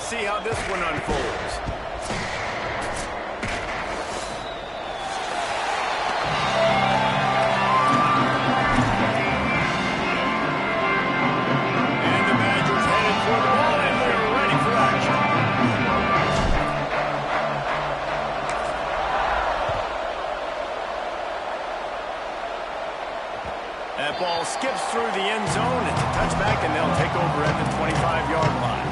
Let's see how this one unfolds. And the Badgers headed for the ball, and they're ready for action. That ball skips through the end zone. It's a touchback, and they'll take over at the 25-yard line.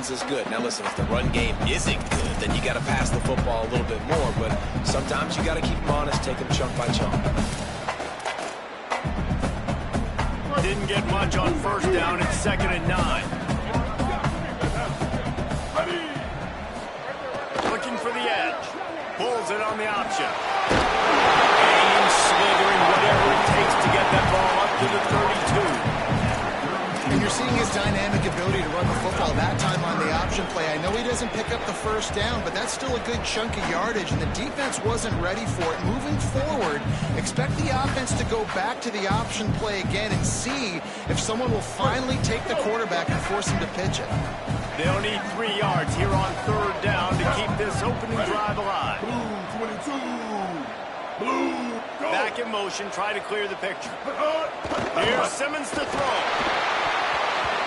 Is good. Now listen, if the run game isn't good, then you got to pass the football a little bit more, but sometimes you got to keep them honest, take them chunk by chunk. Didn't get much on first down. It's 2nd and 9. Looking for the edge. Pulls it on the option. And slithering whatever it takes to get that ball up to the 32. And you're seeing his dynamic ability to run the football that time on the option play. I know he doesn't pick up the first down, but that's still a good chunk of yardage, and the defense wasn't ready for it. Moving forward, expect the offense to go back to the option play again and see if someone will finally take the quarterback and force him to pitch it. They'll need 3 yards here on 3rd down to keep this opening drive alive. Blue 22. Blue. Go. Back in motion, try to clear the picture. Here's Simmons to throw.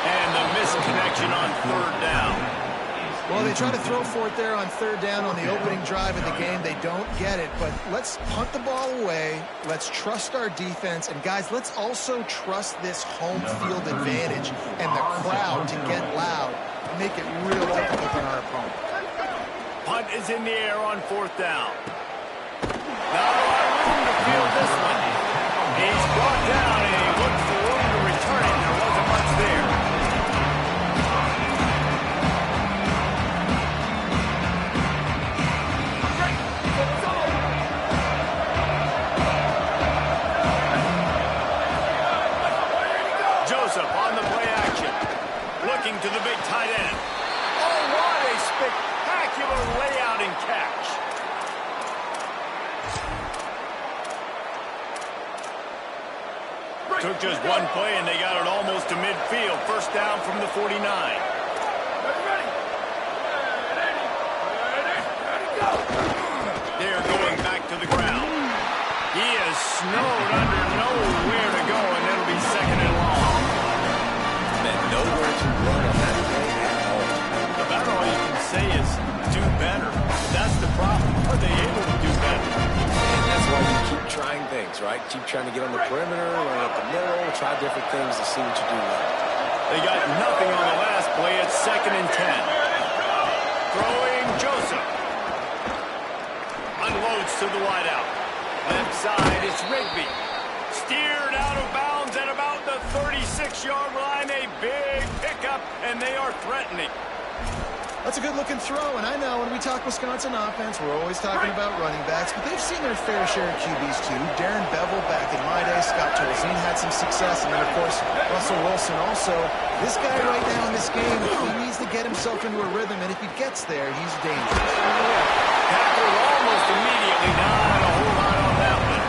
And the missed connection on 3rd down. Well, they try to throw for it there on 3rd down on the opening drive of the game. They don't get it, but let's punt the ball away. Let's trust our defense. And, guys, let's also trust this home field advantage and the crowd to get loud and make it real difficult on our opponent. Punt is in the air on 4th down. Now, room to field this one. He's brought down, and he looked for room to return it. There wasn't much there. On the play action. Looking to the big tight end. Oh, what a spectacular layout and catch. Took just one play, and they got it almost to midfield. First down from the 49. They're going back to the ground. He is snowed under, nowhere to go, and it'll be 2nd and long. Nowhere to run on that play at all. About all you can say is do better. That's the problem. Are they able to do better? And that's why you keep trying things, right? Keep trying to get on the perimeter, run up the middle, try different things to see what you do well. They got nothing on the last play. It's 2nd and 10. Throwing Joseph. Unloads to the wideout. Left side, it's Rigby. Steered out of bounds at about the 36-yard line. A big pickup, and they are threatening. That's a good-looking throw, and I know when we talk Wisconsin offense, we're always talking about running backs, but they've seen their fair share of QBs too. Darren Bevel back in my day, Scott Tolzien had some success, and then, of course, Russell Wilson also. This guy right now in this game, he needs to get himself into a rhythm, and if he gets there, he's dangerous. Tackled almost immediately. Not a whole lot on that one.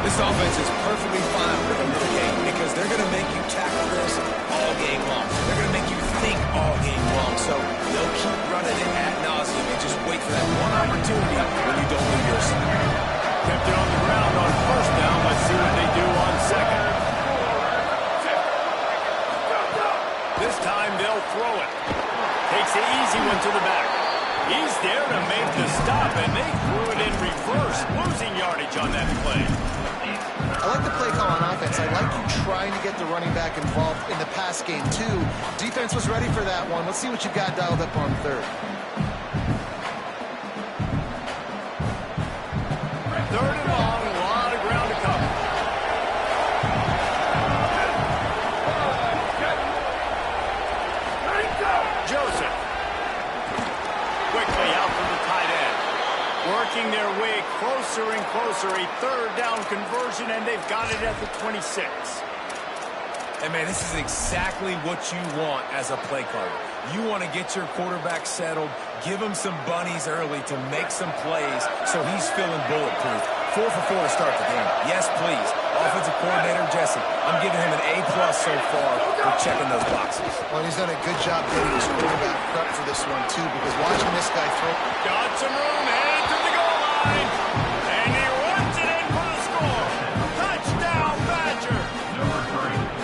This offense is perfectly fine for them this game because they're going to make you tackle this all game long. They're going to make you think all game long. So they'll keep running it ad nauseum and just wait for that one opportunity when you don't do yours. Kept it on the ground on 1st down. Let's see what they do on 2nd. This time they'll throw it. Takes the easy one to the back. He's there to make the stop, and they threw it in reverse, losing yardage on that play. I like the play call on offense. I like you trying to get the running back involved in the pass game, too. Defense was ready for that one. Let's see what you've got dialed up on 3rd. 3rd and long, a lot of ground to cover. closer, a third down conversion, and they've got it at the 26. And, man, this is exactly what you want as a play caller. You want to get your quarterback settled, give him some bunnies early to make some plays so he's feeling bulletproof. 4 for 4 to start the game. Yes, please. Offensive coordinator Jesse, I'm giving him an A+ so far for checking those boxes. Well, he's done a good job getting his quarterback prep for this one, too, because watching this guy throw... Got some room, headed to the goal line. And he runs it in for the score. Touchdown, Badger.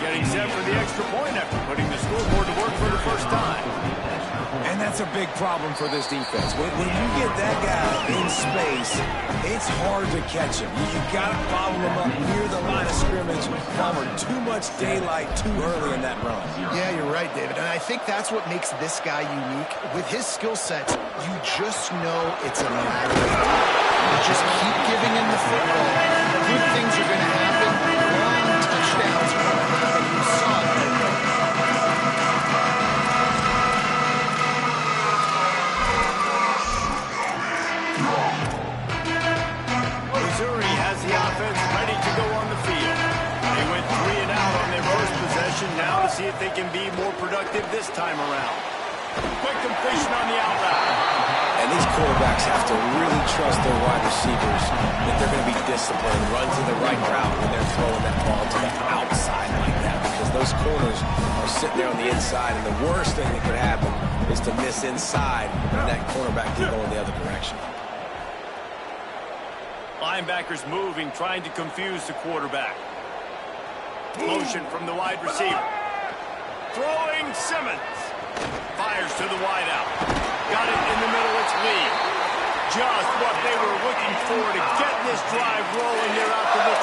Getting set for the extra point after putting the scoreboard to work for the first time. And that's a big problem for this defense. When you get that guy in space, it's hard to catch him. You got to follow him up near the line of scrimmage, cover too much daylight too early in that run. Yeah, you're right, David. And I think that's what makes this guy unique. With his skill sets, you just know it's a matter of time. You just keep giving him the football. Good things are going to happen. Long touchdowns are going to happen. You saw it right there. Missouri has the offense ready to go on the field. They went 3 and out on their first possession. Now to see if they can be more productive this time around. Quick completion on the out route. And these quarterbacks have to really trust their wide receivers that they're going to be disciplined, run to the right route when they're throwing that ball to the outside like that, because those corners are sitting there on the inside, and the worst thing that could happen is to miss inside and that cornerback can go in the other direction. Linebackers moving, trying to confuse the quarterback. Motion from the wide receiver. Throwing Simmons. Fires to the wideout. Got it in the middle, it's Lee. Just what they were looking for to get this drive rolling. They're out to the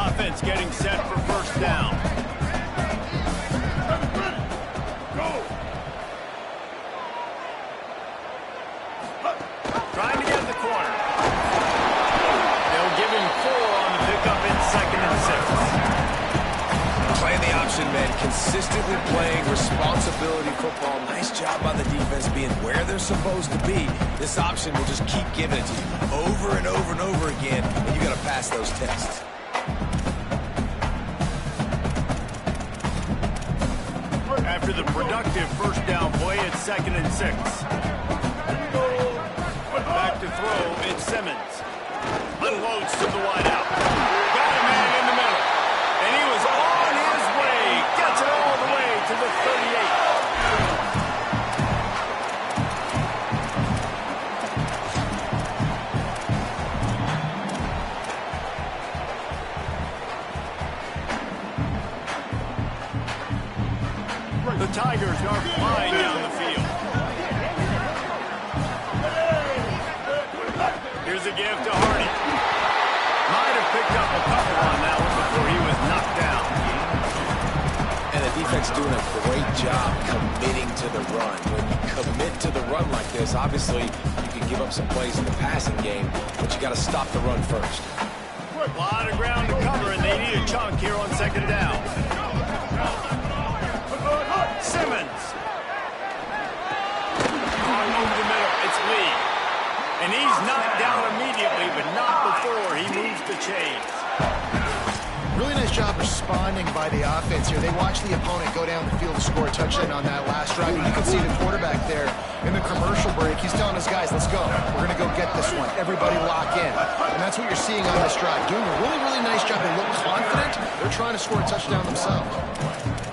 35. Offense getting set for first down. Trying to get in the corner. They'll give him 4 on the pickup in 2nd and 6. Playing the option man, consistently playing responsibility football. Nice job by the defense being where they're supposed to be. This option will just keep giving it to you over and over and over again, and you got to pass those tests. After the productive first down play, it's 2nd and 6. Back to throw, it's Simmons. Unloads to the wideout. Got a man in the middle. And he was on his way. Gets it all the way to the 38. The Tigers are flying down the field. Here's a give to Hardy. Might have picked up a couple on that one before he was knocked down. And the defense doing a great job committing to the run. When you commit to the run like this, obviously you can give up some plays in the passing game, but you got to stop the run first. A lot of ground to cover, and they need a chunk here on 2nd down. Simmons. On move the middle, it's Lee. And he's knocked down immediately, but not before he moves the chains. Really nice job responding by the offense here. They watched the opponent go down the field to score a touchdown on that last drive. And you can see the quarterback there in the commercial break. He's telling his guys, let's go. We're going to go get this one. Everybody lock in. And that's what you're seeing on this drive. Doing a really, really nice job. They look confident. They're trying to score a touchdown themselves.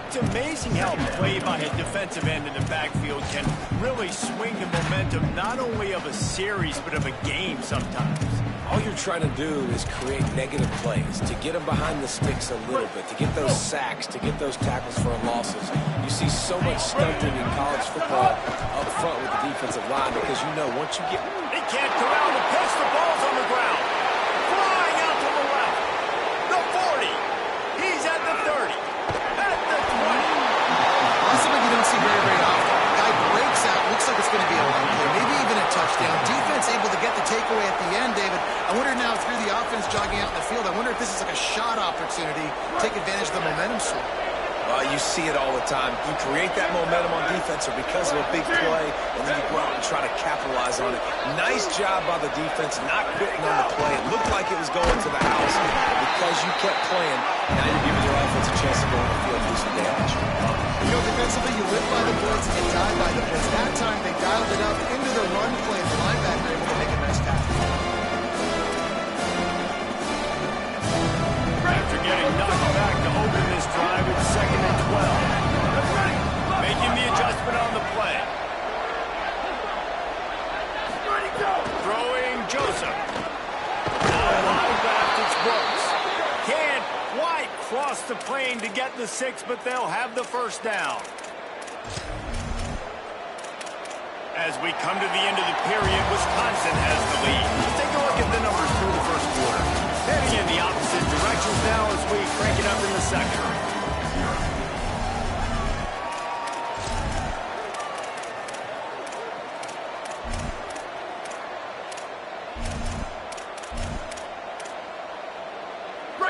It's amazing how play by a defensive end in the backfield can really swing the momentum not only of a series but of a game sometimes. All you're trying to do is create negative plays, to get them behind the sticks a little bit, to get those sacks, to get those tackles for losses. You see so much stunting in college football up front with the defensive line because you know once you get... They can't corral the pitch, the ball's on the ground. Flying out to the left. The 40. He's at the 30. At the 20. That's something you don't see very, very often. The guy breaks out, looks like it's going to be a long play, maybe even a touchdown. Defense able to get the takeaway at the end, David. I wonder now through the offense jogging out in the field, I wonder if this is like a shot opportunity, take advantage of the momentum swing. You see it all the time. You create that momentum on defense or because of a big play, and then you go out and try to capitalize on it. Nice job by the defense, not quitting on the play. It looked like it was going to the house, but because you kept playing, now you're giving your offense a chance to go on the field and do some damage. You know, defensively, you live by the blitz and you die by the blitz. That time, they dialed it up into the run play. The linebacker able to make a nice tackle. After getting knocked back to open this drive, it's 2nd and 12. Making the adjustment on the play. Throwing Joseph. Now high left, it's Brooks. Can't quite cross the plane to get the 6, but they'll have the first down. As we come to the end of the period, Wisconsin has the lead. Let's take a look at the numbers through the first quarter. Heading in the opposite directions now as we crank it up in the second.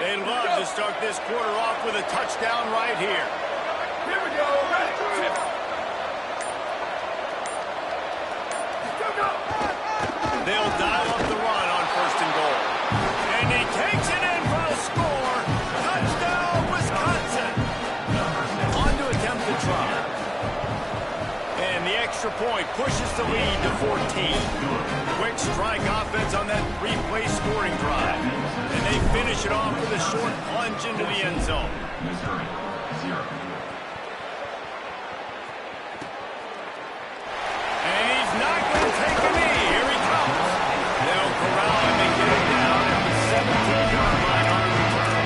They'd love to start this quarter off with a touchdown right here. Here we go. Ready. They'll dial up the run on 1st and goal. And he takes it in for a score. Touchdown, Wisconsin. On to attempt the try. And the extra point pushes the lead to 14. Quick strike offense on that replay scoring drive. And they finish it off with a short plunge into the end zone. And he's not going to take a knee. Here he comes. They'll corral him and get him down at the 17-yard line on the return.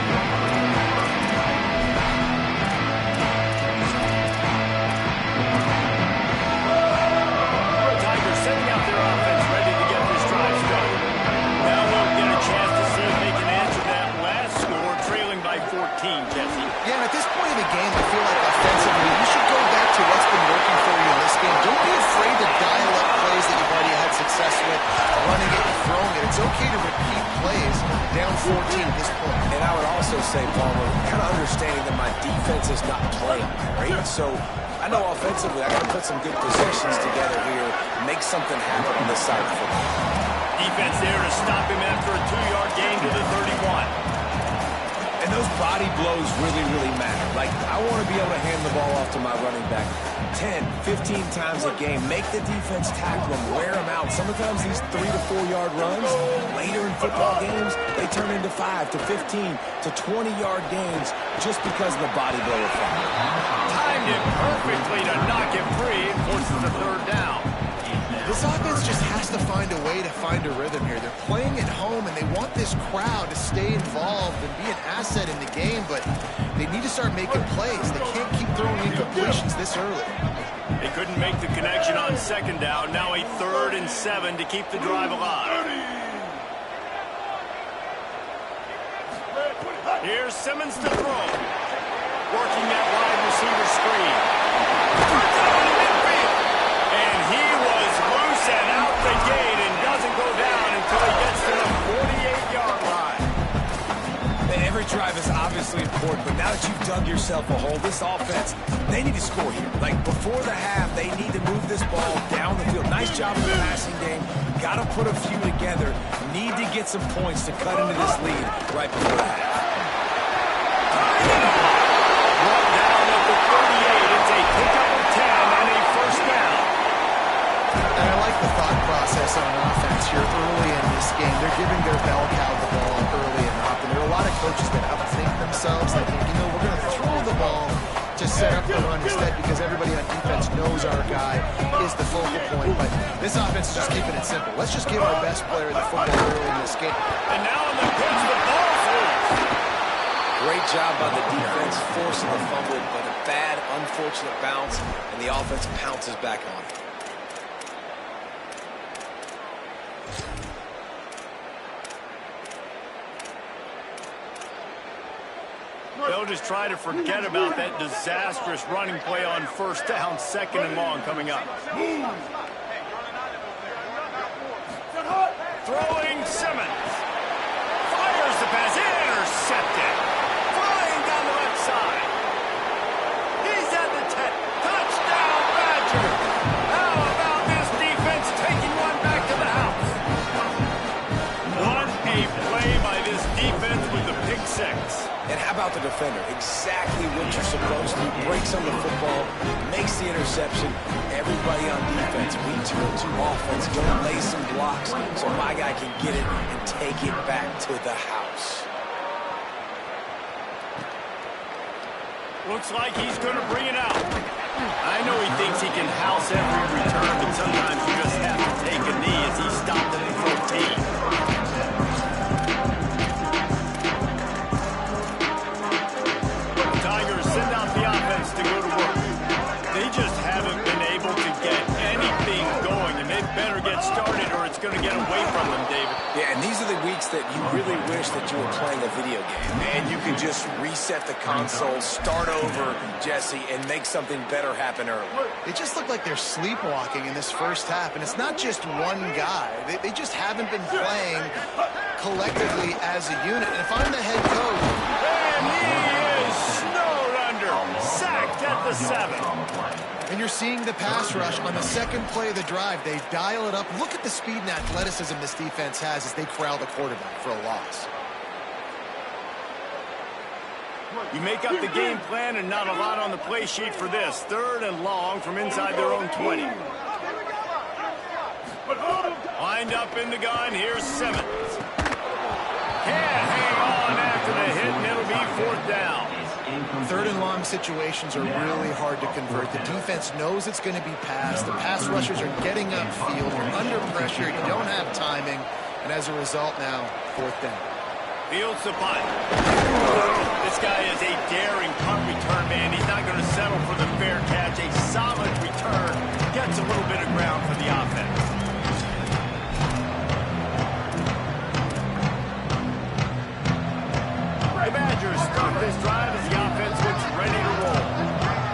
Tigers setting out their offense ready to get this drive started. Now we'll get a chance to see if they can answer that last score, trailing by 14, Jesse. Yeah, at this point in the game, I feel like offensively, you should go back to what's been working for you in this game. Don't be afraid to dial up plays that you've already had success with, running it and throwing it. It's okay to repeat plays down 14 at this point. And I would also say, Palmer, kind of understanding that my defense is not playing great. So I know offensively I got to put some good possessions together here, make something happen on this side of the football. Defense there to stop him after a 2-yard gain to the 31. And those body blows really, really matter. Like, I want to be able to hand the ball off to my running back 10, 15 times a game. Make the defense tackle him, wear him out. Sometimes these 3 to 4 yard runs, later in football games, they turn into 5 to 15 to 20-yard gains just because of the body blow effect. Timed it perfectly to knock him free and forces the 3rd down. This offense just has to find a way to find a rhythm here. They're playing at home, and they want this crowd to stay involved and be an asset in the game, but they need to start making plays. They can't keep throwing incompletions this early. They couldn't make the connection on 2nd down. Now a 3rd and 7 to keep the drive alive. Here's Simmons to throw. Working that wide receiver screen. And he was loose and out the gate and doesn't go down until he gets to the 48-yard line. And every drive is obviously important, but now that you've dug yourself a hole, this offense, they need to score here. Like, before the half, they need to move this ball down the field. Nice job in the passing game. Got to put a few together. Need to get some points to cut into this lead right before the half. Brought down at the 38. It's a pickup of 10 and a first down. And I like the thought process on offense here early in this game. They're giving their bell cow the ball early and often. There are a lot of coaches that outthink themselves. They think, we're going to throw the ball to set up the run instead because everybody on defense knows our guy is the focal point. But this offense is just keeping it simple. Let's just give our best player the football early in this game. And now on the pitch, the ball's loose. Great job by the defense forcing the fumble, but a bad, unfortunate bounce, and the offense pounces back on it. They'll just try to forget about that disastrous running play on 1st down, 2nd and long coming up. Throwing Simmons. Fires the pass. Intercepted. Flying down the left side. And how about the defender? Exactly what you're supposed to. Breaks on the football, makes the interception. Everybody on defense, we turn to offense, gonna lay some blocks so my guy can get it and take it back to the house. Looks like he's going to bring it out. I know he thinks he can house every return, but sometimes you just have to take a knee as he stopped at the 14. The Tigers send out the offense to go to work. They just haven't been able to get anything going, and they better get started or it's going to get away from them, David. Yeah, and these are the weeks that you really wish that you were playing a video game, and you could just reset the console, start over, Jesse, and make something better happen early. They just look like they're sleepwalking in this first half, and it's not just one guy. They just haven't been playing collectively as a unit. And if I'm the head coach... And he is snowed under, sacked at the 7. And you're seeing the pass rush on the second play of the drive. They dial it up. Look at the speed and athleticism this defense has as they corral the quarterback for a loss. You make up the game plan and not a lot on the play sheet for this. 3rd and long from inside their own 20. Lined up in the gun. Here's Simmons. Can't hang on after the hit, and it'll be 4th down. 3rd and long situations are really hard to convert. The defense knows it's going to be passed. The pass rushers are getting upfield. You're under pressure. You don't have timing. And as a result now, 4th down. Fields the punt. This guy is a daring punt return man. He's not going to settle for the fair catch. A solid return. Gets a little bit of ground for the offense. The Badgers start this drive as the offense looks ready to roll.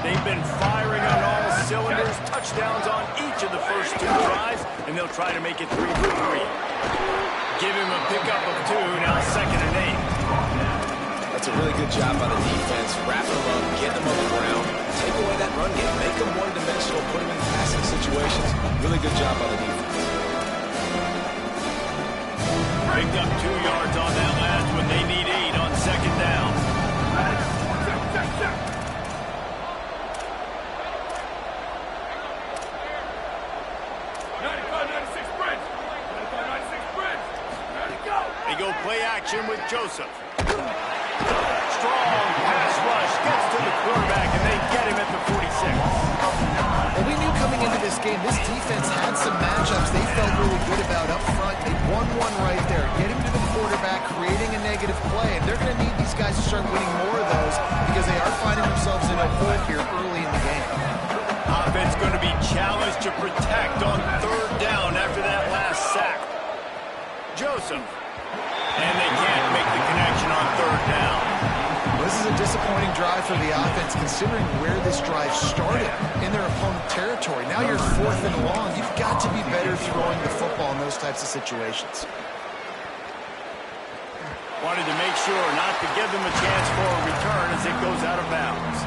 They've been firing on all cylinders, touchdowns on each of the first 2 drives, and they'll try to make it 3 for 3. Give him a pickup of 2, now 2nd and 8. That's a really good job by the defense, wrapping them up, getting them on the ground, take away that run game, make them one-dimensional, put them in passing situations. Really good job by the defense. Picked up 2 yards on that last one. They need 8 on 2nd down. They go play action with Joseph. Strong pass rush gets to the quarterback, and they get him at the 46. Well, we knew coming into this game, this defense had some matchups they felt really good about up front. They won one right there, getting to the quarterback, creating a negative play, and they're going to need these guys to start winning more of those because they are finding themselves in a hole here early in the game. Offense going to be challenged to protect on 3rd down after that last sack. Joseph. And they can't make the connection on 3rd down. This is a disappointing drive for the offense considering where this drive started in their opponent territory. Now you're 4th and long. You've got to be better throwing the football in those types of situations. Wanted to make sure not to give them a chance for a return as it goes out of bounds.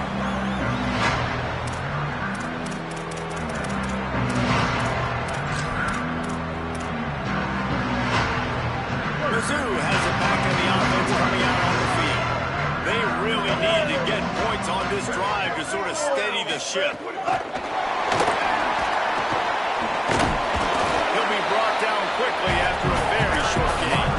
Mizzou has it back in the offense coming out on the field. They really need to get points on this drive to sort of steady the ship. He'll be brought down quickly after a very short game.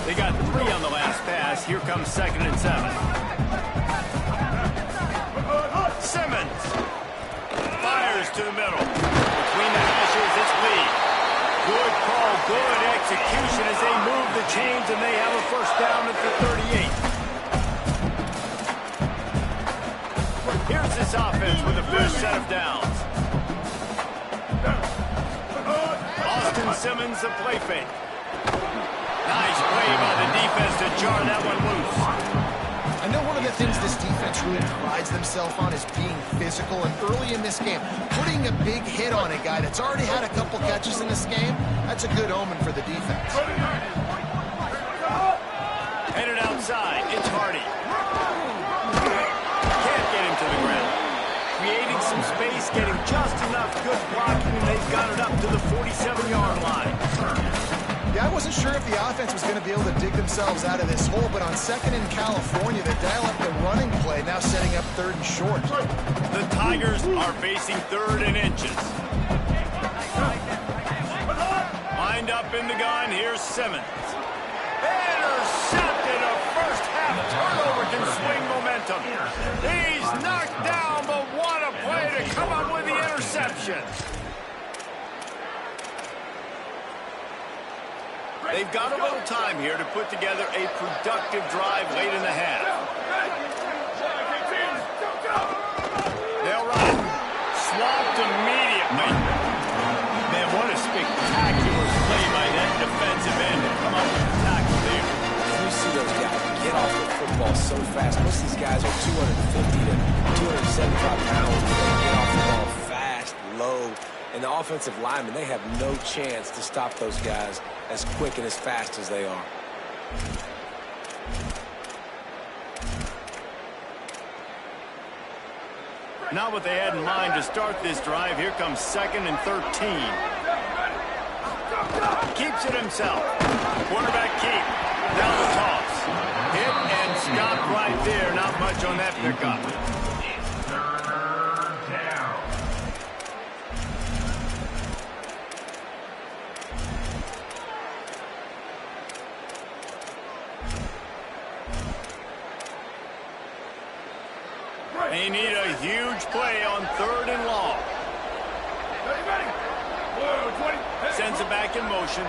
They got 3 on the last pass. Here comes 2nd and 7. Simmons fires to the middle. Between the hashes, it's Lee. Good call, good execution as they move the chains, and they have a 1st down at the 38. Here's this offense with the first set of downs. Austin Simmons, the play fake. Nice play by the defense to jar that one loose. I know one of the things this defense really prides themselves on is being physical, and early in this game, putting a big hit on a guy that's already had a couple catches in this game, that's a good omen for the defense. Headed outside, it's Hardy. Can't get him to the ground. wasn't sure if the offense was going to be able to dig themselves out of this hole, but on second in California, they dial up the running play, now setting up third and short. The Tigers are facing third and inches. Lined up in the gun, here's Simmons. Intercepted. A first half turnover can swing momentum. He's knocked down, but what a play to come up with the interception. They've got a little time here to put together a productive drive late in the half. They'll run it. Swamped immediately. Man, what a spectacular play by that defensive end to come up with the tackle there. We see those guys get off the football so fast. Most of these guys are 250 to 275 pounds. They get off the ball fast, low. And the offensive linemen, they have no chance to stop those guys as quick and as fast as they are. Not what they had in mind to start this drive. Here comes 2nd and 13. Keeps it himself. Quarterback keep. Down the toss. Hit and stopped right there. Not much on that pickup. They need a huge play on 3rd and long. Sends it back in motion.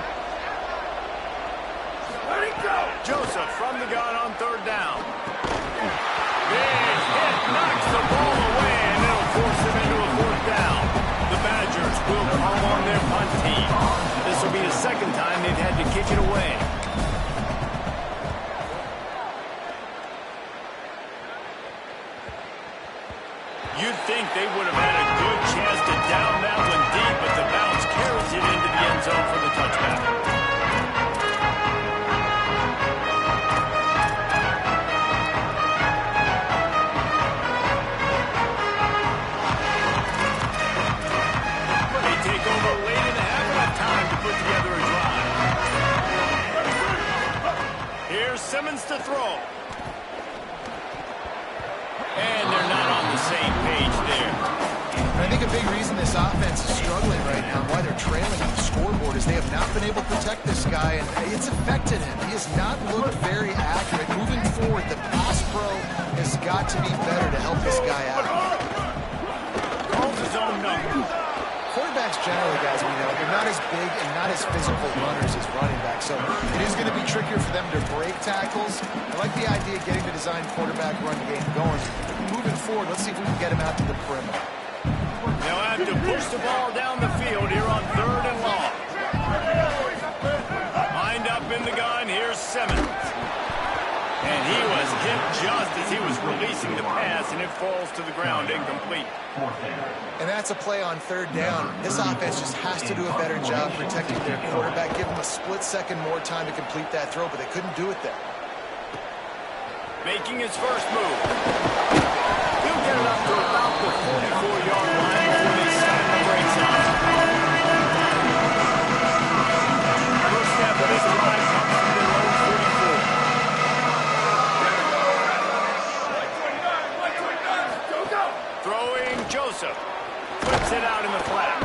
Joseph from the gun on 3rd down. Big hit, knocks the ball away, and it'll force them into a 4th down. The Badgers will call on their punt team. This will be the 2nd time they've had to kick it away. You'd think they would have had a good chance to down that one deep, but the bounce carries it into the end zone for the touchback. They take over late in the half and have time to put together a drive. Here's Simmons to throw. And they're not on the same page there. I think a big reason this offense is struggling right now, why they're trailing on the scoreboard, is they have not been able to protect this guy, and it's affected him. He has not looked very accurate. Moving forward, the pass pro has got to be better to help this guy out. Calls his own number. Quarterbacks generally, guys, we know, they're not as big and not as physical runners as running backs, so it is going to be trickier for them to break tackles. I like the idea of getting the design quarterback run game going. Moving forward, let's see if we can get him out to the perimeter. They'll have to push the ball down the field here on 3rd and long. Lined up in the gun, here's Simmons. And he was hit just as he was releasing the pass, and it falls to the ground incomplete. And that's a play on 3rd down. This offense just has to do a better job protecting their quarterback. Give them a split second more time to complete that throw, but they couldn't do it there. Making his first move. He'll get it up to about the 44-yard line before they slam the brakes on. First step of this drive comes from their own 44. Throwing Joseph. Flips it out in the flat.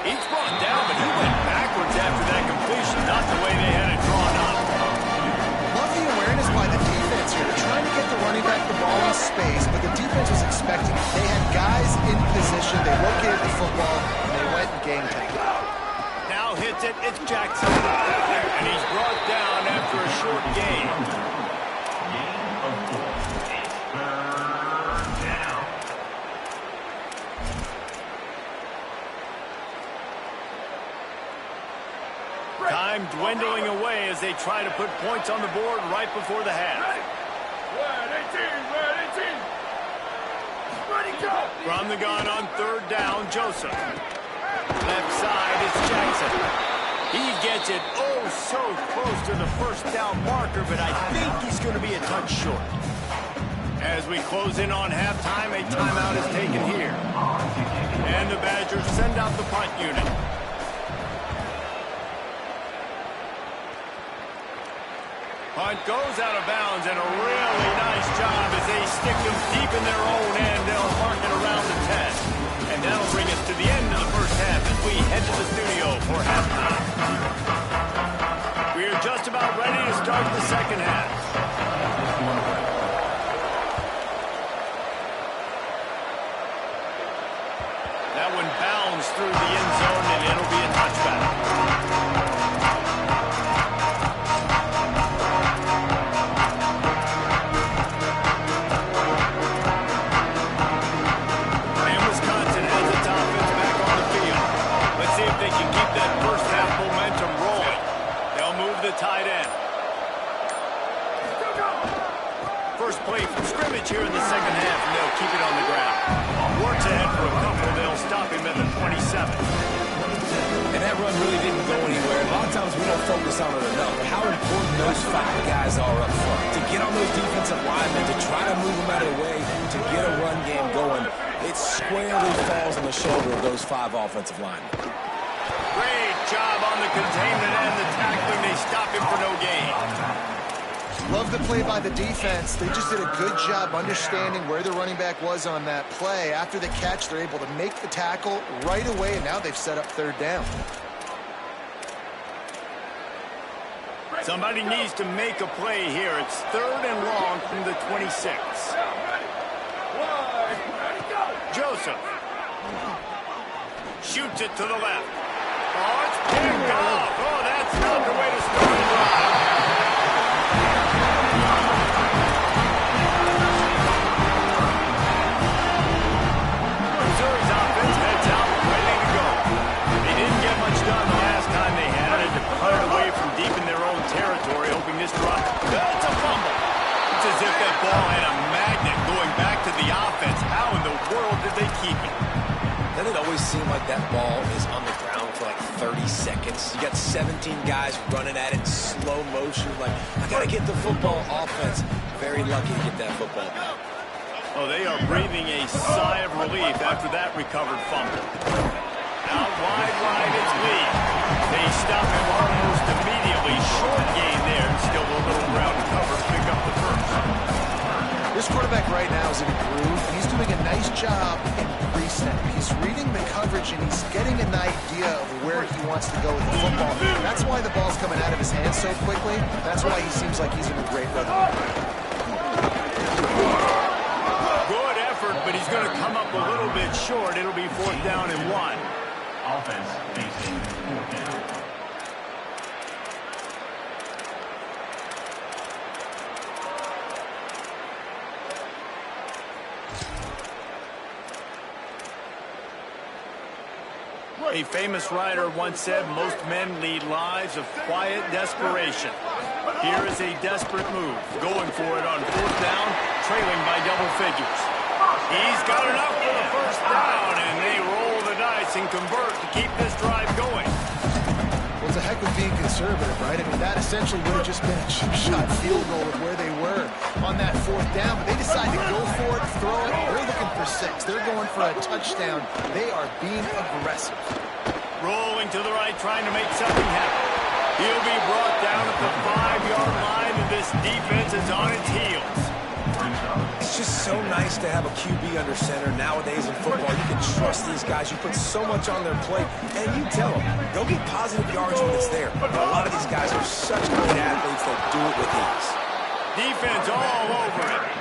He's brought down, but he went backwards after that completion. Not the way they had it drawn up. Love the awareness by the defense here. They're trying to get the running back the ball in space, but the defense was expecting it. They had guys in position. They located the football, and they went and game time. Now hits it. It's Jackson. And he's brought down after a short game. Time dwindling away as they try to put points on the board right before the half. From the gun on 3rd down, Joseph. Left side, it's Jackson. He gets it oh so close to the first down marker, but I think he's going to be a touch short. As we close in on halftime, a timeout is taken here. And the Badgers send out the punt unit. Punt goes out of bounds, and a really nice job as they stick them deep in their own end. They'll mark it around the 10. And that'll bring us to the end of the first half as we head to the studio for halftime. We are just about ready to start the second half. That one bounds through the end zone, and it'll be a touchback. Tight end. First play from scrimmage here in the second half, and they'll keep it on the ground. Works ahead for a couple. They'll stop him at the 27. And that run really didn't go anywhere. A lot of times we don't focus on it enough. How important those 5 guys are up front. To get on those defensive linemen, to try to move them out of the way, to get a run game going, it squarely falls on the shoulder of those 5 offensive linemen. Great job on the containment and the tackling. They stop him for no gain. Love the play by the defense. They just did a good job understanding where the running back was on that play. After the catch, they're able to make the tackle right away, and now they've set up third down. Somebody needs to make a play here. It's third and long from the 26. Joseph shoots it to the left. Oh, it's picked off. Oh, that's not the way to start a drive. Missouri's offense heads out, ready to go. They didn't get much done the last time they had it to put it away from deep in their own territory, hoping this drive. That's a fumble. It's as if that ball had a magnet going back to the offense. How in the world did they keep it? Doesn't it always seem like that ball is on the ground for like 30 seconds? You got 17 guys running at it in slow motion. Like, I got to get the football. Offense very lucky to get that football back. Oh, they are breathing a sigh of relief after that recovered fumble. Out wide, it's Lee. They stop him almost immediately. Short gain there. Still a little ground to cover. Pick up the first. This quarterback right now is in a groove. He's doing a nice job in pre-snap. He's reading the coverage, and he's getting an idea of where he wants to go with the football. That's why the ball's coming out of his hands so quickly. That's why he seems like he's in a great rhythm. Good effort, but he's going to come up a little bit short. It'll be 4th down and 1. Offense facing 4th down. A famous writer once said, most men lead lives of quiet desperation. Here is a desperate move, going for it on 4th down, trailing by double figures. He's got enough for the first down, and they roll the dice and convert to keep this drive going. Well, it's a heck of being conservative, right? I mean, that essentially would have just been a chip-shot field goal of where they were on that 4th down, but they decide to go for it, throw it. They're looking for 6. They're going for a touchdown. They are being aggressive. Rolling to the right, trying to make something happen. He'll be brought down at the 5-yard line, and this defense is on its heels. It's just so nice to have a QB under center nowadays in football. You can trust these guys. You put so much on their plate, and you tell them, go get positive yards when it's there. But a lot of these guys are such great athletes that do it with ease. Defense all over it.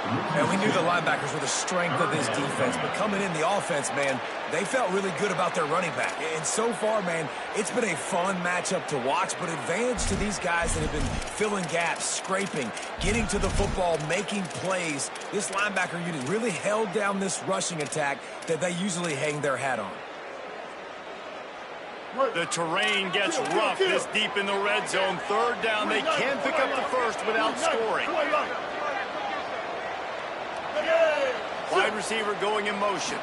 And we knew the linebackers were the strength of this defense, but coming in the offense, man, they felt really good about their running back. And so far, man, it's been a fun matchup to watch, but advantage to these guys that have been filling gaps, scraping, getting to the football, making plays. This linebacker unit really held down this rushing attack that they usually hang their hat on. The terrain gets rough this deep in the red zone. 3rd down, they can pick up the first without scoring. Wide receiver going in motion.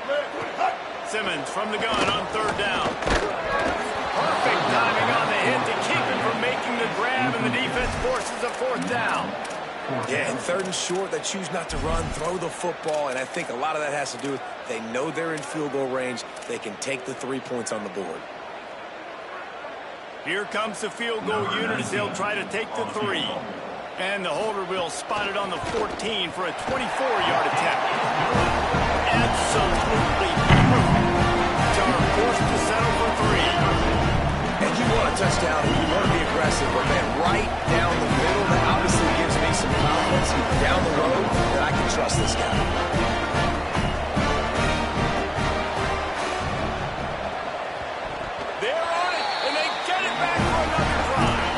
Simmons from the gun on 3rd down. Perfect timing on the hit to keep him from making the grab, and the defense forces a 4th down. Yeah, and 3rd and short, they choose not to run, throw the football, and I think a lot of that has to do with they know they're in field goal range. They can take the 3 points on the board. Here comes the field goal unit as they'll try to take the 3. And the holder will spot it on the 14 for a 24-yard attempt. Absolutely perfect. Are forced to settle for 3. And you want a touchdown, you want to be aggressive, but man, right down the middle, that obviously gives me some confidence down the road that I can trust this guy. They're on it, and they get it back for another drive.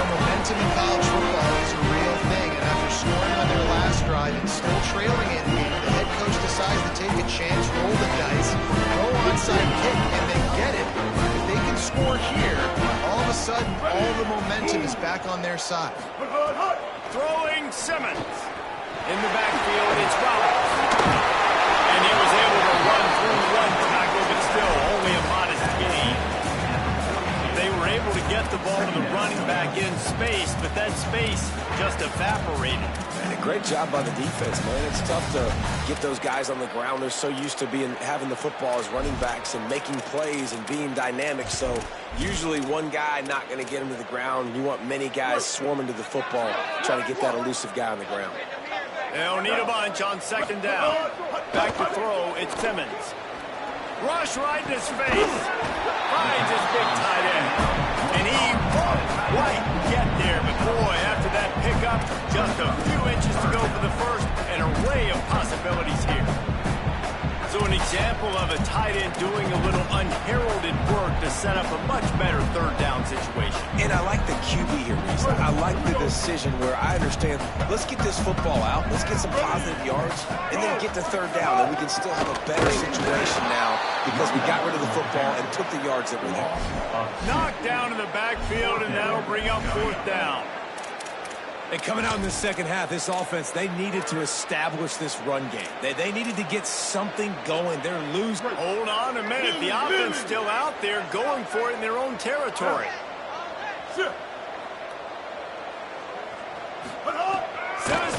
Momentum in college football is a real thing, and after scoring on their last drive and still trailing it, the head coach decides to take a chance, roll the dice, go onside kick, and they get it. If they can score here, all of a sudden, all the momentum is back on their side. Throwing Simmons. In the backfield, it's Roberts. And he was able to run through 1 tackle, but still only a modest gain. They were able to get the ball to the running back in space, but that space just evaporated. And a great job by the defense, man. It's tough to get those guys on the ground. They're so used to having the football as running backs and making plays and being dynamic. So usually one guy not going to get him to the ground. You want many guys swarming to the football, trying to get that elusive guy on the ground. They'll need a bunch on 2nd down. Back to throw, it's Simmons. Rush right in his face. Finds his big tight end. And he won't quite get there. But boy, after that pickup, just a few inches to go for the first. An array of possibilities here. So an example of a tight end doing a little unheralded work to set up a much better 3rd down situation. And I like the QB here, Reese. I like the decision where I understand, let's get this football out, let's get some positive yards, and then get to 3rd down, and we can still have a better situation now because we got rid of the football and took the yards that were there. Knocked down in the backfield, and that'll bring up 4th down. And coming out in the second half, this offense, they needed to establish this run game. They needed to get something going. They're losing. Hold on a minute. The offense still out there going for it in their own territory. Simmons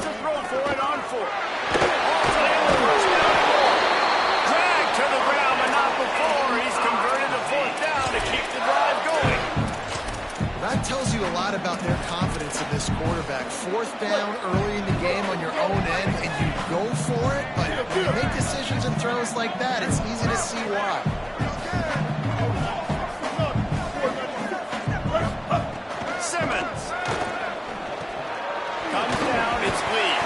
to throw for it on 4th. Drag to the ground, but not before. He's converted to 4th down to keep the drive going. That tells you a lot about their confidence in this quarterback. 4th down early in the game on your own end, and you go for it, but when you make decisions and throws like that, it's easy to see why. Simmons. Comes down, it's Lee.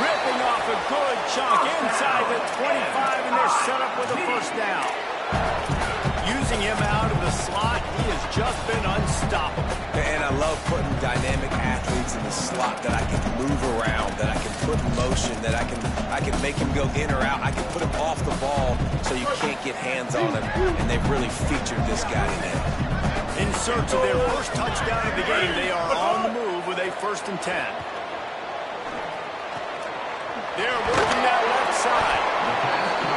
Ripping off a good chunk inside the 25, and they're set up with a 1st down. Using him out of the slot, he has just been unstoppable. And I love putting dynamic athletes in the slot that I can move around, that I can put in motion, that I can make him go in or out. I can put him off the ball so you can't get hands on him, and they've really featured this guy today. In search of their first touchdown of the game, they are on the move with a 1st and 10. They're working that left side.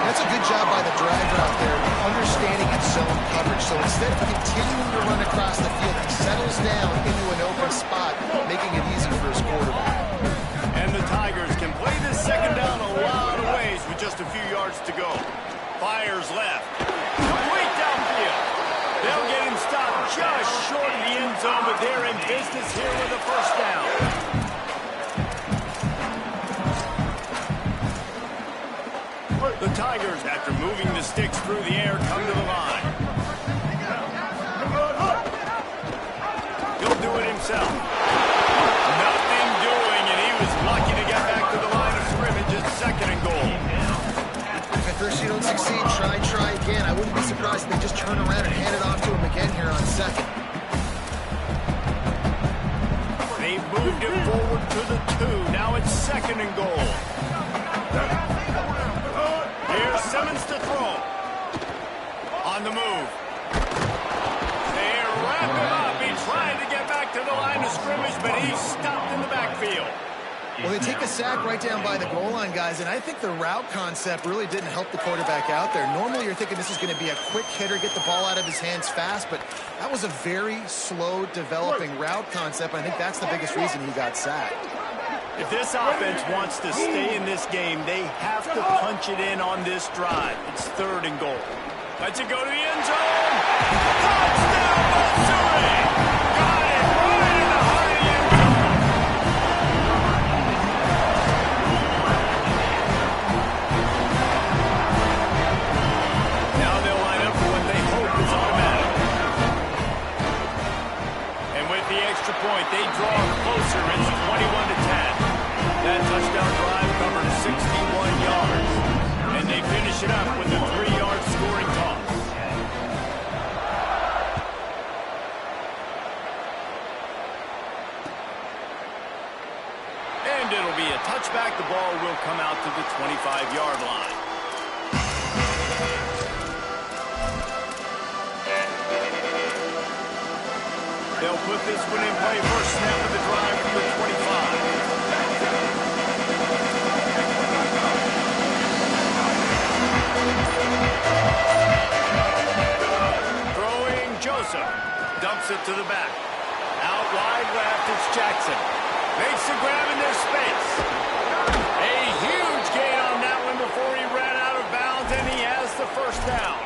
That's a good job by the driver out there, understanding its zone coverage. So instead of continuing to run across the field, he settles down into an open spot, making it easy for his quarterback. And the Tigers can play this 2nd down a lot of ways with just a few yards to go. Fires left. Complete downfield. They'll get him stopped just short of the end zone, but they're in business here with a 1st down. The Tigers, after moving the sticks through the air, come to the line. He'll do it himself. Nothing doing, and he was lucky to get back to the line of scrimmage at 2nd and goal. If at first you don't succeed, try again. I wouldn't be surprised if they just turn around and hand it off to him again here on 2nd. They've moved it forward to the 2. Now it's 2nd and goal. Here's Simmons to throw. On the move. They wrap him up. He tried to get back to the line of scrimmage, but he's stopped in the backfield. Well, they take a sack right down by the goal line, guys, and I think the route concept really didn't help the quarterback out there. Normally, you're thinking this is going to be a quick hitter, get the ball out of his hands fast, but that was a very slow developing route concept, and I think that's the biggest reason he got sacked. If this offense wants to stay in this game, they have to punch it in on this drive. It's 3rd and goal. Let's it go to the end zone. Touchdown, Mizzou! Got it right in the heart of the end zone. finish it up with a 3-yard scoring toss. And it'll be a touchback. The ball will come out to the 25-yard line. They'll put this one in play. First snap of the drive from the 25. Throwing Joseph. Dumps it to the back. Out wide left, it's Jackson. Makes the grab in their space. A huge gain on that one before he ran out of bounds, and he has the first down.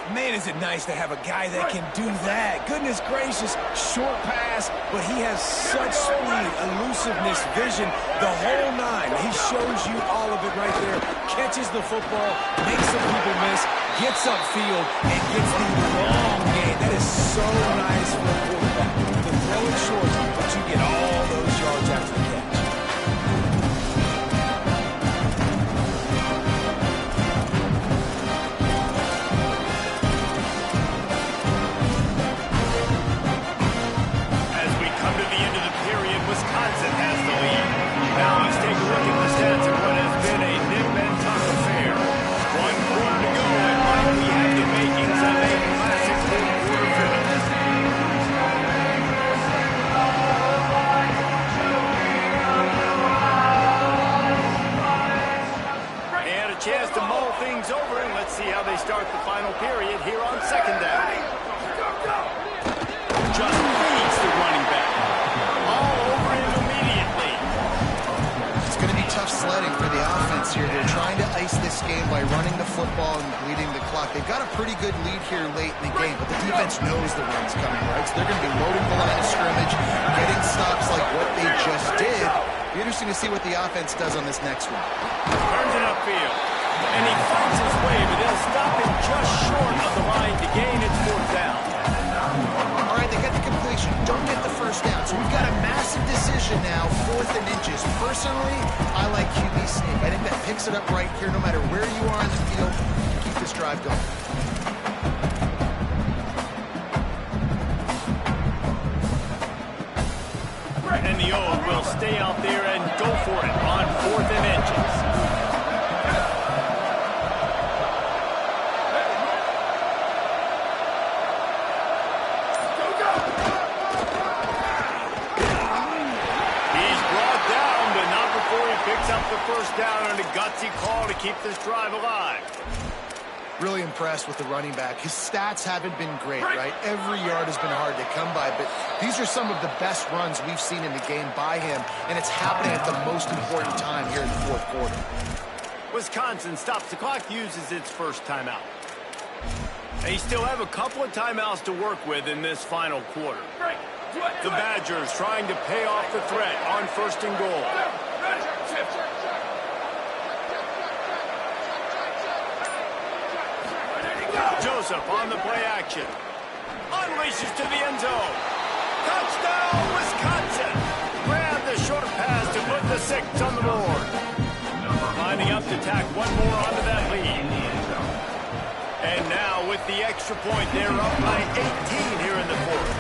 Man, is it nice to have a guy that can do that. Goodness gracious, short pass, but he has such speed, elusiveness, vision, the whole nine. He shows you all of it right there. Catches the football, makes some people miss, gets upfield, and gets the long gain. That is so nice for a quarterback. To throw it short, but you get all those yards after the catch. Wisconsin has the lead. Now let's take a look at the stats of what has been a nip-and-tuck affair. 1 quarter to go, and likely have the makings of a classic fourth-quarter finish. And a chance to mull things over, and let's see how they start the final period here on second down. Just leads the running back. Tough sledding for the offense here. They're trying to ice this game by running the football and bleeding the clock. They've got a pretty good lead here late in the game, but the defense knows the run's coming, right? So they're going to be loading the line of scrimmage, getting stops like what they just did. Be interesting to see what the offense does on this next one. Turns it upfield, and he finds his way, but they'll stop him just short of the line to gain its fourth down. All right, they get the completion. Don't get the first down. So we've got a massive decision now, 4th and inches. Personally, I like QB sneak. I think that picks it up right here no matter where you are in the field. Keep this drive going. And the O will stay out there and go for it on 4th and inches. Picks up the first down on a gutsy call to keep this drive alive. Really impressed with the running back. His stats haven't been great, right? Every yard has been hard to come by, but these are some of the best runs we've seen in the game by him, and it's happening at the most important time here in the 4th quarter. Wisconsin stops the clock, uses its first timeout. They still have a couple of timeouts to work with in this final quarter. The Badgers trying to pay off the threat on 1st and goal. Joseph on the play action. Unleashes to the end zone. Touchdown, Wisconsin! Grab the short pass to put the 6 on the board. Lining up to tack one more onto that lead. And now with the extra point, they're up by 18 here in the 4th.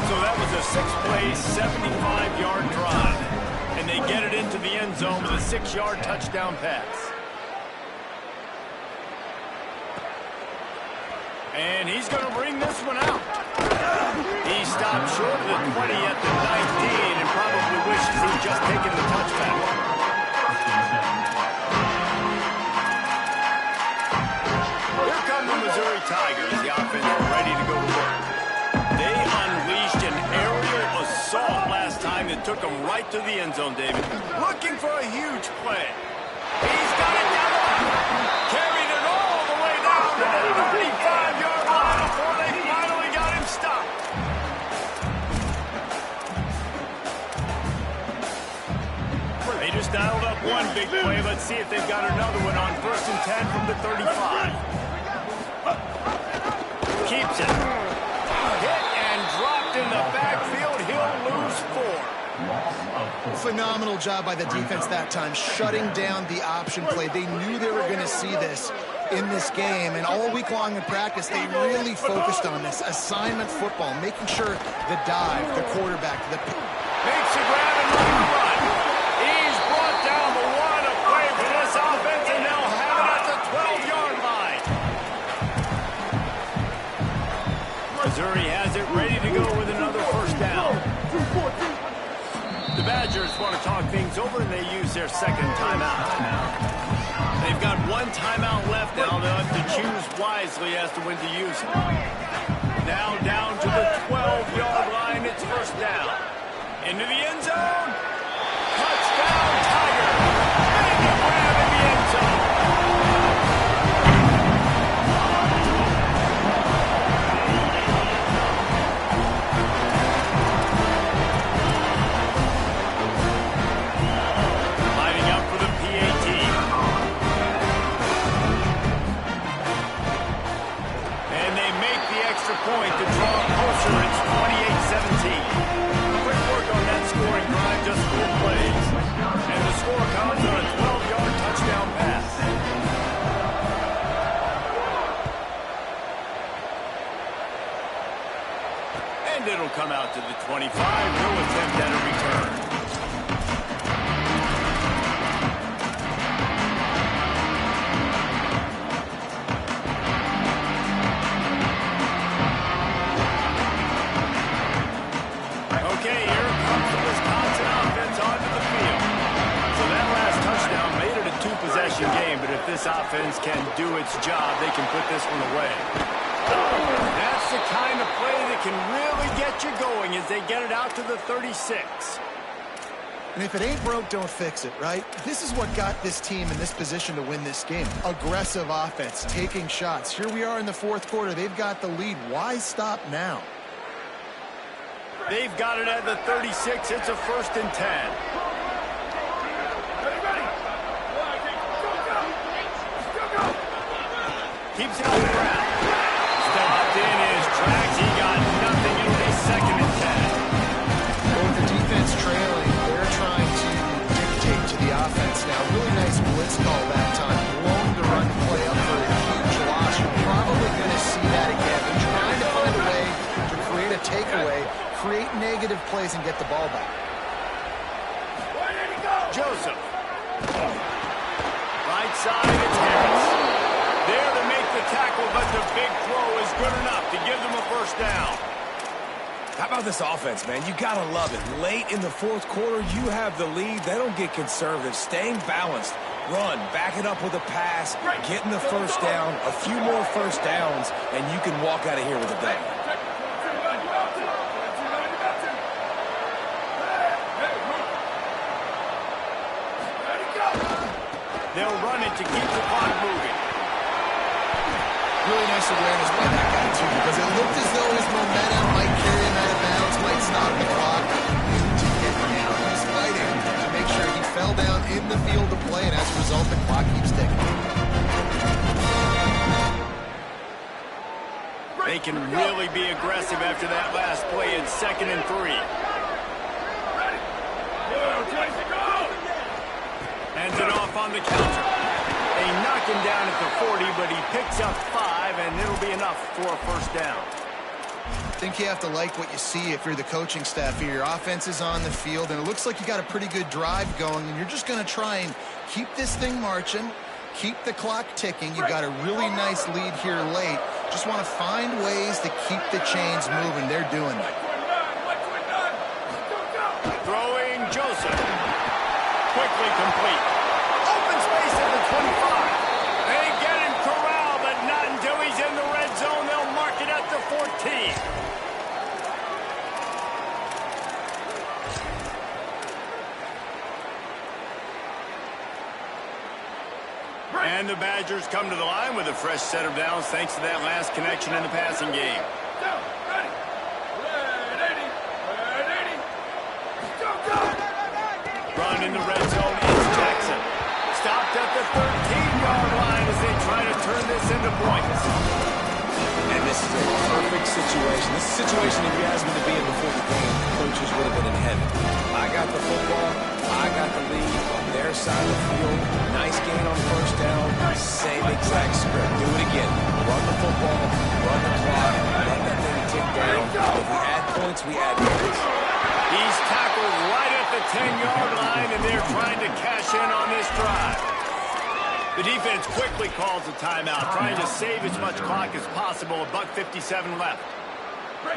So that was a 6-play, 75-yard drive. And they get it into the end zone with a 6-yard touchdown pass. And he's going to bring this one out. He stopped short of the 20 at the 19 and probably wishes he'd just taken the touchback. Here come the Missouri Tigers. The offense is ready to go to work. They unleashed an aerial assault last time that took them right to the end zone, David. Looking for a huge play. He's got it down. Carried it all the way down to the 35-yard line before they finally got him stopped. They just dialed up one big play. Let's see if they've got another one on 1st and 10 from the 35. Keeps it. Hit and dropped in the backfield. He'll lose 4. Phenomenal job by the defense that time, shutting down the option play. They knew they were going to see this in this game, and all week long in practice, they really focused on this. Assignment football, making sure the dive, the quarterback, the... Makes the grab and ready to run. He's brought down the one a play for this offense, and they'll have it at the 12-yard line. Missouri has it ready to go with another first down. The Badgers want to talk things over, and they use their second timeout. They've got one timeout left now. They'll have to choose wisely as to when to use it. Now down to the 12-yard line. It's first down. Into the end zone. Touchdown, Tiger. And a grab in the end zone. Lining up for the PAT. And they make the extra point to draw closer. It's 28-17. Scoring drive, just 4 plays. And the score comes on a 12-yard touchdown pass. And it'll come out to the 25. No attempt at a return. Game, but if this offense can do its job, they can put this one away. That's the kind of play that can really get you going as they get it out to the 36. And if it ain't broke, don't fix it, right? This is what got this team in this position to win this game. Aggressive offense, taking shots. Here we are in the fourth quarter. They've got the lead. Why stop now? They've got it at the 36. It's a 1st and 10. Keeps it on the ground. Stopped in his tracks. He got nothing. It'll be 2nd and 10. Well, with the defense trailing, they're trying to dictate to the offense now. Really nice blitz call that time. Blowing the run play up for a huge loss. You're probably going to see that again. They're trying to find a way to create a takeaway, create negative plays, and get the ball back. Joseph. Right side, it's Harris. There to make the tackle, but the big throw is good enough to give them a first down. How about this offense, man? You got to love it. Late in the fourth quarter, you have the lead. They don't get conservative. Staying balanced. Run, back it up with a pass, getting the first down, a few more first downs, and you can walk out of here with a dub. They'll run it to keep the clock moving. Really nice awareness by that guy, too, because it looked as though his momentum might carry him out of bounds, might stop the clock. To get down, he's fighting to make sure he fell down in the field of play, and as a result, the clock keeps ticking. They can really be aggressive after that last play. It's 2nd and 3. Hands it off on the counter. They knock him down at the 40, but he picks up 5, and it'll be enough for a first down. I think you have to like what you see if you're the coaching staff here. Your offense is on the field, and it looks like you got a pretty good drive going, and you're just going to try and keep this thing marching, keep the clock ticking. You've got a really nice lead here late. Just want to find ways to keep the chains moving. They're doing it. Throwing Joseph. Quickly complete. Open space at the 25. They get him corralled, but not until he's in the red zone. They'll mark it at the 14. And the Badgers come to the line with a fresh set of downs thanks to that last connection in the passing game. Run in the red zone, it's Jackson. Stopped at the 13-yard line as they try to turn this into points. And this is a perfect situation. This is a situation if you asked me to be in before the game, coaches would have been in heaven. I got the football. I got the lead on their side of the field. Nice gain on first down. Same exact script. Do it again. Run the football, run the clock, let that thing tick down. If we add points, we add points. He's tackled right at the 10-yard line, and they're trying to cash in on this drive. The defense quickly calls a timeout, trying to save as much clock as possible. $1:57 left.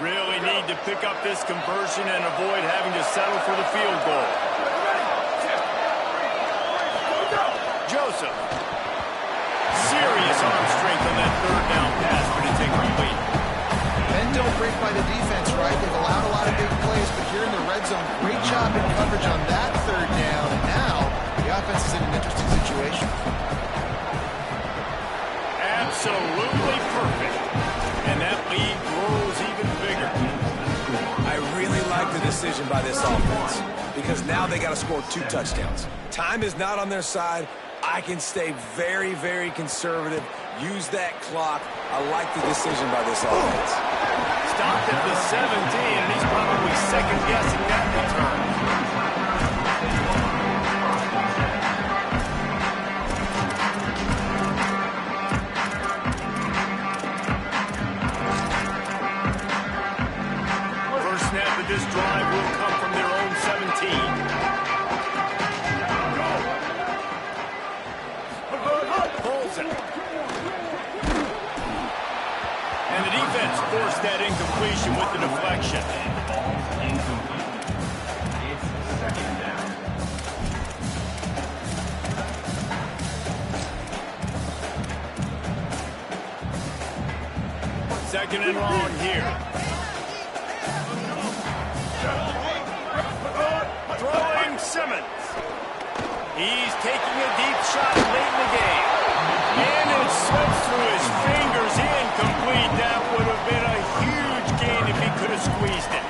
Really need to pick up this conversion and avoid having to settle for the field goal. Joseph. Serious arm strength on that third down pass, but it's incomplete. Men don't break by the defense, right? They've allowed a lot of big plays, but here in the red zone, great job in coverage on that third down. And now the offense is in an interesting situation. Absolutely perfect. And that lead grows even bigger. I really like the decision by this offense because now they got to score 2 touchdowns. Time is not on their side. I can stay very, very conservative. Use that clock. I like the decision by this offense. Stopped at the 17, and he's probably second-guessing that return. First snap of this drive will come from their own 17. And the defense forced that incompletion with the deflection. Second and long here. Throwing Simmons. He's taking a deep shot late in the game. And it slips through his fingers, incomplete. That would have been a huge gain if he could have squeezed it.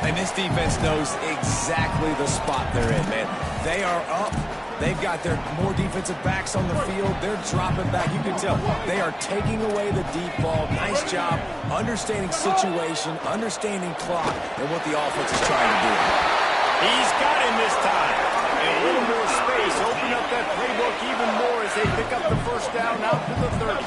And this defense knows exactly the spot they're in, man. They are up. They've got their more defensive backs on the field. They're dropping back. You can tell they are taking away the deep ball. Nice job understanding situation, understanding clock, and what the offense is trying to do. He's got him this time. A little more space. Open up that playbook even more as they pick up the first down out to the 30.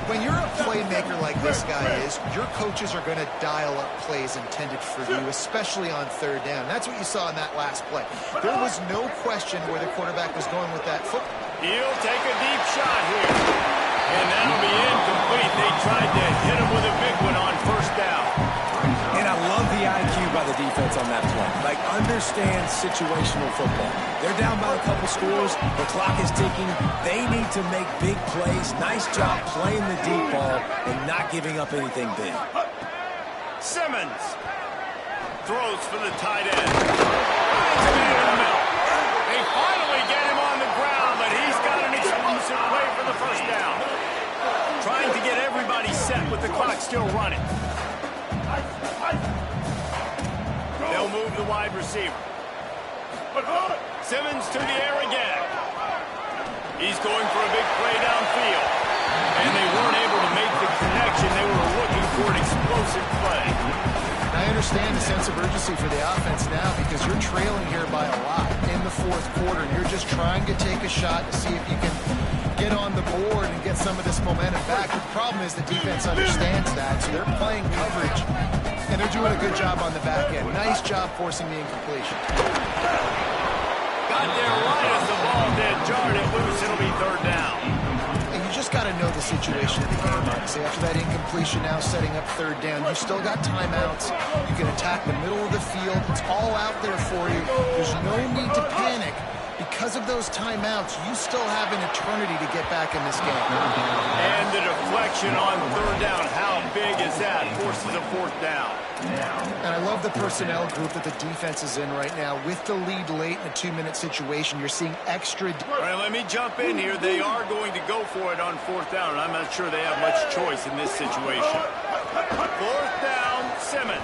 When you're a playmaker like this guy is, your coaches are going to dial up plays intended for you, especially on third down. That's what you saw in that last play. There was no question where the quarterback was going with that football. He'll take a deep shot here. And that'll be incomplete. They tried to hit him with a big one on first down. And I love the IQ by the defense on that play. Like, understand situational football. They're down by a couple scores. The clock is ticking. They need to make big plays. Nice job playing the deep ball and not giving up anything big. Simmons throws for the tight end. Finds him in the middle. They finally get him on the ground, but he's got an explosive play for the first down. Trying to get everybody set with the clock still running. They'll move the wide receiver. Simmons to the air again. He's going for a big play downfield. And they weren't able to make the connection. They were looking for an explosive play. I understand the sense of urgency for the offense now because you're trailing here by a lot in the fourth quarter. And you're just trying to take a shot to see if you can get on the board and get some of this momentum back. The problem is the defense understands that, so they're playing coverage. And they're doing a good job on the back end. Nice job forcing the incompletion. Got there right as the ball did. Jarred it loose. It'll be third down. And you just got to know the situation of the game, honestly. After that incompletion, now setting up third down, you still got timeouts. You can attack the middle of the field. It's all out there for you. There's no need to panic. Because of those timeouts, you still have an eternity to get back in this game. And the deflection on third down. How big is that? Forces a fourth down. And I love the personnel group that the defense is in right now. With the lead late in a 2-minute situation, you're seeing extra... All right, let me jump in here. They are going to go for it on fourth down. I'm not sure they have much choice in this situation. Fourth down, Simmons.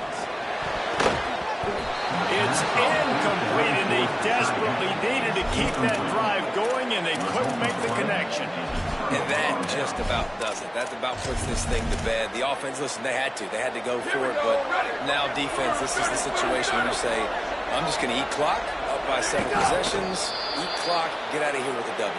It's incomplete, and they desperately needed to keep that drive going, and they couldn't make the connection. And that just about does it. That about puts this thing to bed. The offense, listen, they had to. They had to go for it, but now defense, this is the situation where you say, I'm just going to eat clock. by 7 possessions. Eat clock, get out of here with a W.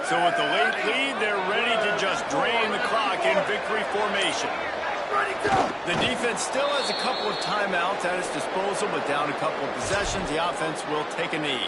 So with the late lead, they're ready to just drain the clock in victory formation. The defense still has a couple of timeouts at its disposal, but down a couple of possessions, the offense will take a knee.